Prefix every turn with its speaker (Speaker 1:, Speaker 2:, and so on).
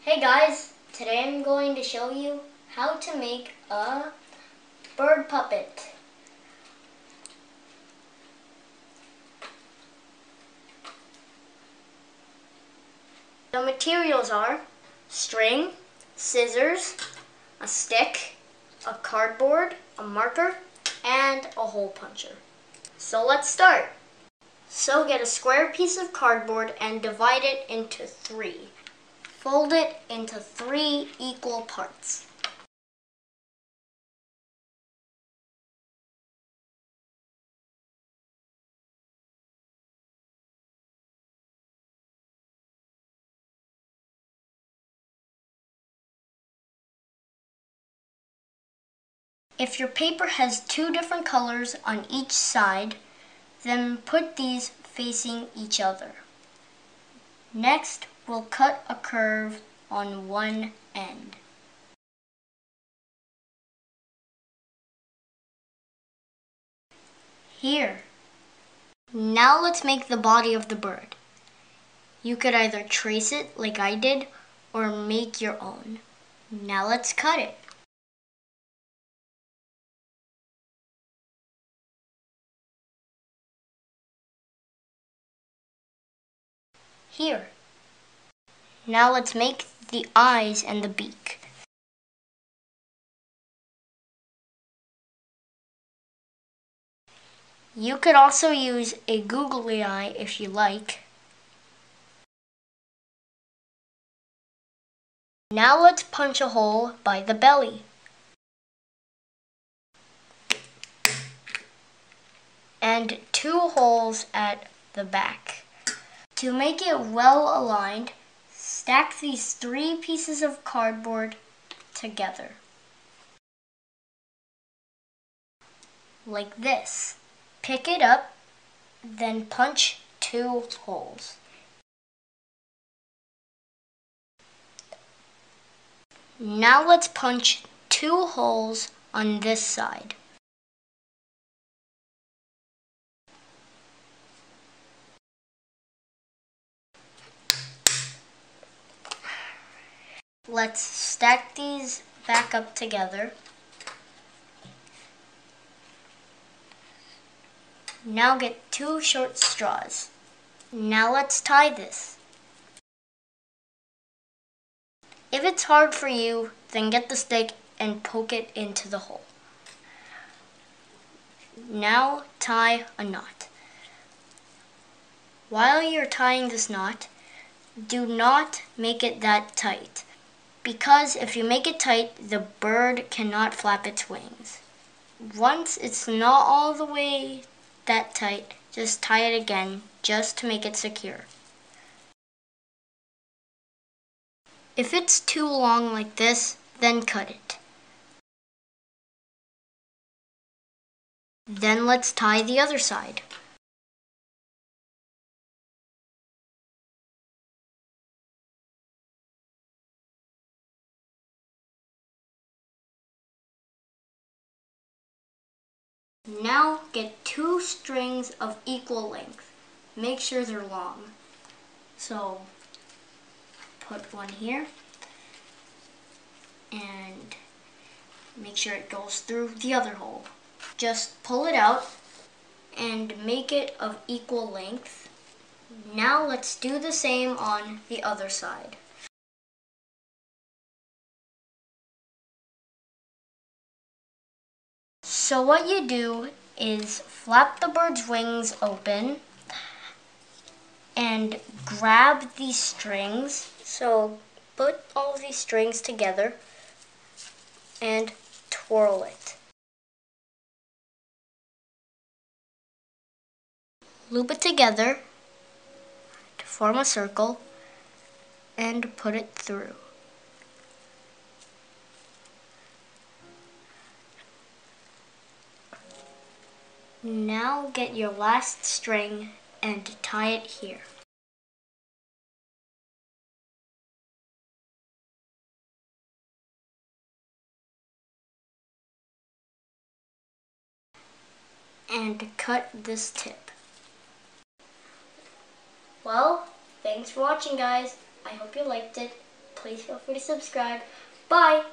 Speaker 1: Hey guys, today I'm going to show you how to make a bird puppet. The materials are string, scissors, a stick, a cardboard, a marker, and a hole puncher. So let's start. So get a square piece of cardboard and divide it into 3. Fold it into 3 equal parts. If your paper has 2 different colors on each side, then put these facing each other. Next, we'll cut a curve on one end. Here. Now let's make the body of the bird. You could either trace it like I did or make your own. Now let's cut it. Here. Now let's make the eyes and the beak. You could also use a googly eye if you like. Now let's punch a hole by the belly. And 2 holes at the back. To make it well aligned, stack these 3 pieces of cardboard together. Like this. Pick it up, then punch 2 holes. Now let's punch 2 holes on this side. Let's stack these back up together. Now get 2 short straws. Now let's tie this. If it's hard for you, then get the stick and poke it into the hole. Now tie a knot. While you're tying this knot, do not make it that tight, because if you make it tight, the bird cannot flap its wings. Once it's not all the way that tight, just tie it again, just to make it secure. If it's too long like this, then cut it. Then let's tie the other side. Now get 2 strings of equal length. Make sure they're long. So put one here and make sure it goes through the other hole. Just pull it out and make it of equal length. Now let's do the same on the other side. So what you do is flap the bird's wings open and grab these strings. So put all of these strings together and twirl it. Loop it together to form a circle and put it through. Now get your last string and tie it here. And cut this tip. Well, thanks for watching, guys. I hope you liked it. please feel free to subscribe. Bye!